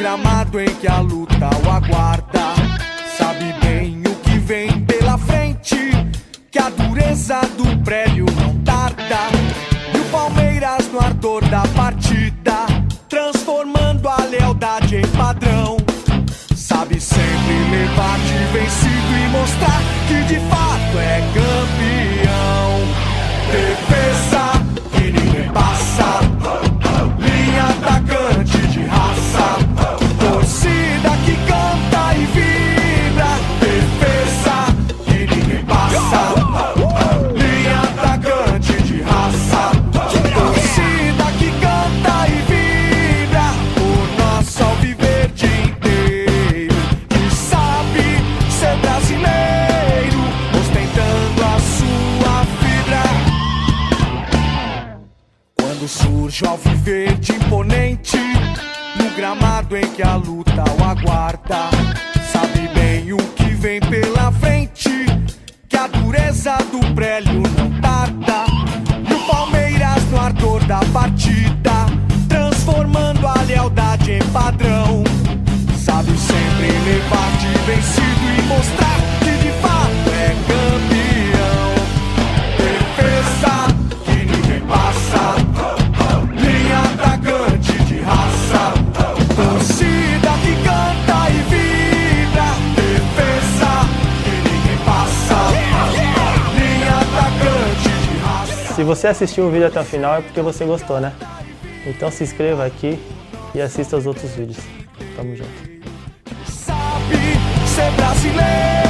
gramado em que a luta o aguarda. Sabe bem o que vem pela frente, que a dureza do prédio não tarda. E o Palmeiras no ardor da partida, transformando a lealdade em padrão. Sabe sempre levar de vencido e mostrar que de fato é campeão. Defesa que ninguém passa, linha atacante de raça, torcida que canta e vibra. Defesa que ninguém passa, linha atacante de raça, torcida que canta e vibra. O nosso alviverde inteiro que sabe ser brasileiro, ostentando a sua fibra. Quando surge o alviverde imponente, no gramado em que a luta o aguarda, sabe bem o que vem pela frente, que a dureza do prélio não tarda. E o Palmeiras no ardor da partida, transformando a lealdade em padrão. Sabe sempre levar de vencido e mostrar que de fato é campeão. Defesa que ninguém passa, linha atacante de raça, torcida que canta e vibra. Defesa que ninguém passa, linha atacante de raça. Se você assistiu o vídeo até o final é porque você gostou, né? Então se inscreva aqui e assista os outros vídeos. Tamo junto. Sabe ser brasileiro.